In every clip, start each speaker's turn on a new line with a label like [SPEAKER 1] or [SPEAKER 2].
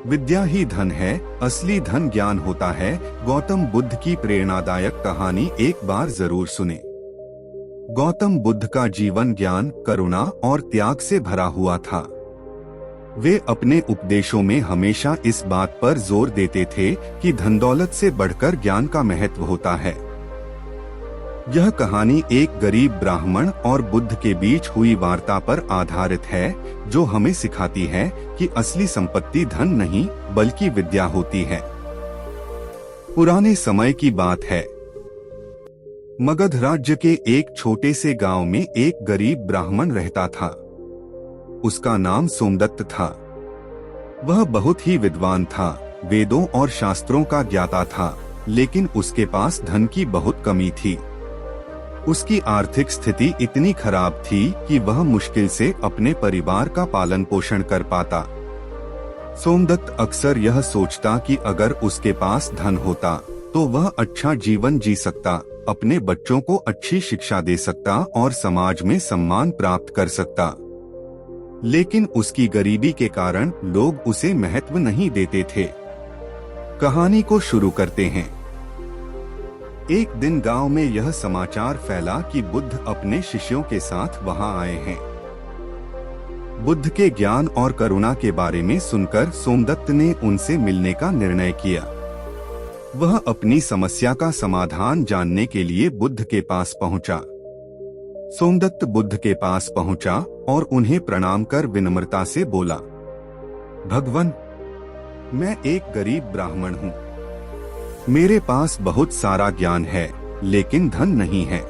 [SPEAKER 1] विद्या ही धन है, असली धन ज्ञान होता है। गौतम बुद्ध की प्रेरणादायक कहानी एक बार जरूर सुने। गौतम बुद्ध का जीवन ज्ञान, करुणा और त्याग से भरा हुआ था। वे अपने उपदेशों में हमेशा इस बात पर जोर देते थे कि धन दौलत से बढ़कर ज्ञान का महत्व होता है। यह कहानी एक गरीब ब्राह्मण और बुद्ध के बीच हुई वार्ता पर आधारित है, जो हमें सिखाती है कि असली संपत्ति धन नहीं बल्कि विद्या होती है। पुराने समय की बात है। मगध राज्य के एक छोटे से गांव में एक गरीब ब्राह्मण रहता था। उसका नाम सोमदत्त था। वह बहुत ही विद्वान था, वेदों और शास्त्रों का ज्ञाता था, लेकिन उसके पास धन की बहुत कमी थी। उसकी आर्थिक स्थिति इतनी खराब थी कि वह मुश्किल से अपने परिवार का पालन पोषण कर पाता। सोमदत्त अक्सर यह सोचता कि अगर उसके पास धन होता तो वह अच्छा जीवन जी सकता, अपने बच्चों को अच्छी शिक्षा दे सकता और समाज में सम्मान प्राप्त कर सकता। लेकिन उसकी गरीबी के कारण लोग उसे महत्व नहीं देते थे। कहानी को शुरू करते हैं। एक दिन गांव में यह समाचार फैला कि बुद्ध अपने शिष्यों के साथ वहां आए हैं। बुद्ध के ज्ञान और करुणा के बारे में सुनकर सोमदत्त ने उनसे मिलने का निर्णय किया। वह अपनी समस्या का समाधान जानने के लिए बुद्ध के पास पहुंचा। सोमदत्त बुद्ध के पास पहुंचा और उन्हें प्रणाम कर विनम्रता से बोला, भगवान, मैं एक गरीब ब्राह्मण हूँ। मेरे पास बहुत सारा ज्ञान है, लेकिन धन नहीं है।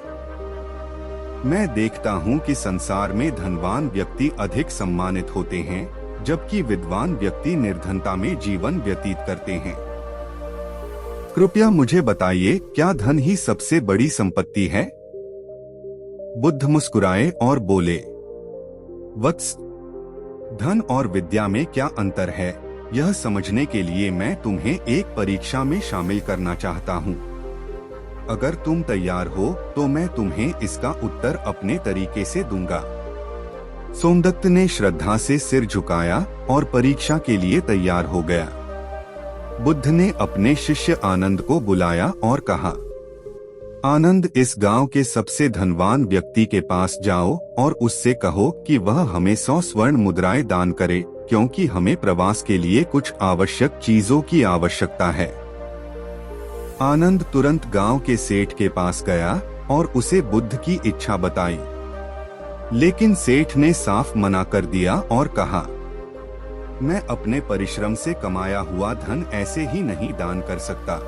[SPEAKER 1] मैं देखता हूँ कि संसार में धनवान व्यक्ति अधिक सम्मानित होते हैं, जबकि विद्वान व्यक्ति निर्धनता में जीवन व्यतीत करते हैं। कृपया मुझे बताइए, क्या धन ही सबसे बड़ी संपत्ति है? बुद्ध मुस्कुराए और बोले, वत्स, धन और विद्या में क्या अंतर है, यह समझने के लिए मैं तुम्हें एक परीक्षा में शामिल करना चाहता हूँ। अगर तुम तैयार हो तो मैं तुम्हें इसका उत्तर अपने तरीके से दूंगा। सोमदत्त ने श्रद्धा से सिर झुकाया और परीक्षा के लिए तैयार हो गया। बुद्ध ने अपने शिष्य आनंद को बुलाया और कहा, आनंद, इस गांव के सबसे धनवान व्यक्ति के पास जाओ और उससे कहो कि वह हमें 100 स्वर्ण मुद्राएं दान करे, क्योंकि हमें प्रवास के लिए कुछ आवश्यक चीजों की आवश्यकता है। आनंद तुरंत गांव के सेठ के पास गया और उसे बुद्ध की इच्छा बताई, लेकिन सेठ ने साफ मना कर दिया और कहा, मैं अपने परिश्रम से कमाया हुआ धन ऐसे ही नहीं दान कर सकता।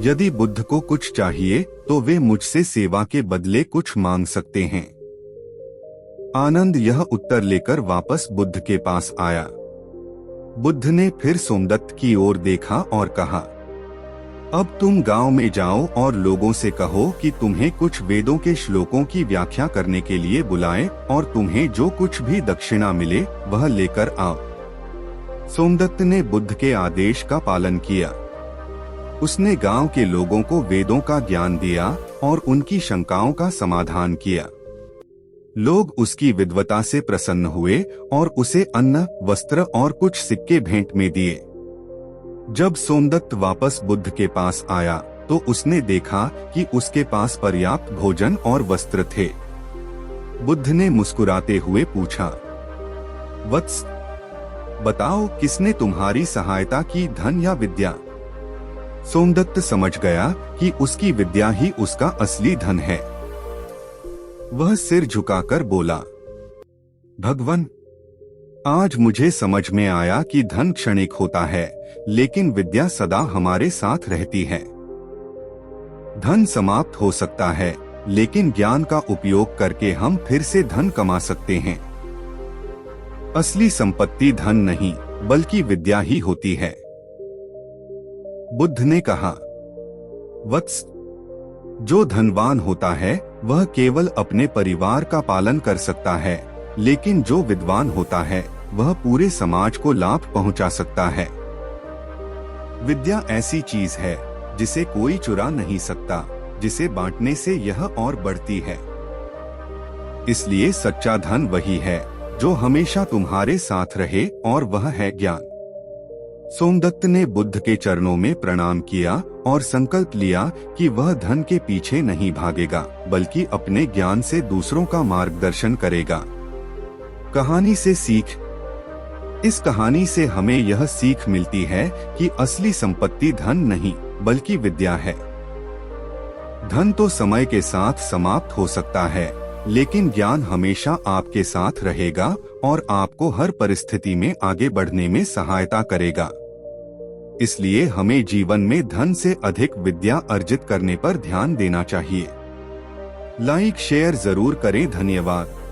[SPEAKER 1] यदि बुद्ध को कुछ चाहिए तो वे मुझसे सेवा के बदले कुछ मांग सकते हैं। आनंद यह उत्तर लेकर वापस बुद्ध के पास आया। बुद्ध ने फिर सोमदत्त की ओर देखा और कहा, अब तुम गांव में जाओ और लोगों से कहो कि तुम्हें कुछ वेदों के श्लोकों की व्याख्या करने के लिए बुलाएं और तुम्हें जो कुछ भी दक्षिणा मिले वह लेकर आओ। सोमदत्त ने बुद्ध के आदेश का पालन किया। उसने गांव के लोगों को वेदों का ज्ञान दिया और उनकी शंकाओं का समाधान किया। लोग उसकी विद्वता से प्रसन्न हुए और उसे अन्न, वस्त्र और कुछ सिक्के भेंट में दिए। जब सोमदत्त वापस बुद्ध के पास आया तो उसने देखा कि उसके पास पर्याप्त भोजन और वस्त्र थे। बुद्ध ने मुस्कुराते हुए पूछा, वत्स, बताओ, किसने तुम्हारी सहायता की, धन या विद्या? सोमदत्त समझ गया कि उसकी विद्या ही उसका असली धन है। वह सिर झुकाकर बोला, भगवान, आज मुझे समझ में आया कि धन क्षणिक होता है, लेकिन विद्या सदा हमारे साथ रहती है। धन समाप्त हो सकता है, लेकिन ज्ञान का उपयोग करके हम फिर से धन कमा सकते हैं। असली संपत्ति धन नहीं बल्कि विद्या ही होती है। बुद्ध ने कहा, वत्स, जो धनवान होता है वह केवल अपने परिवार का पालन कर सकता है, लेकिन जो विद्वान होता है वह पूरे समाज को लाभ पहुंचा सकता है। विद्या ऐसी चीज है जिसे कोई चुरा नहीं सकता, जिसे बांटने से यह और बढ़ती है। इसलिए सच्चा धन वही है जो हमेशा तुम्हारे साथ रहे, और वह है ज्ञान। सोमदत्त ने बुद्ध के चरणों में प्रणाम किया और संकल्प लिया कि वह धन के पीछे नहीं भागेगा, बल्कि अपने ज्ञान से दूसरों का मार्गदर्शन करेगा। कहानी से सीख। इस कहानी से हमें यह सीख मिलती है कि असली संपत्ति धन नहीं, बल्कि विद्या है। धन तो समय के साथ समाप्त हो सकता है, लेकिन ज्ञान हमेशा आपके साथ रहेगा और आपको हर परिस्थिति में आगे बढ़ने में सहायता करेगा। इसलिए हमें जीवन में धन से अधिक विद्या अर्जित करने पर ध्यान देना चाहिए। लाइक शेयर जरूर करें। धन्यवाद।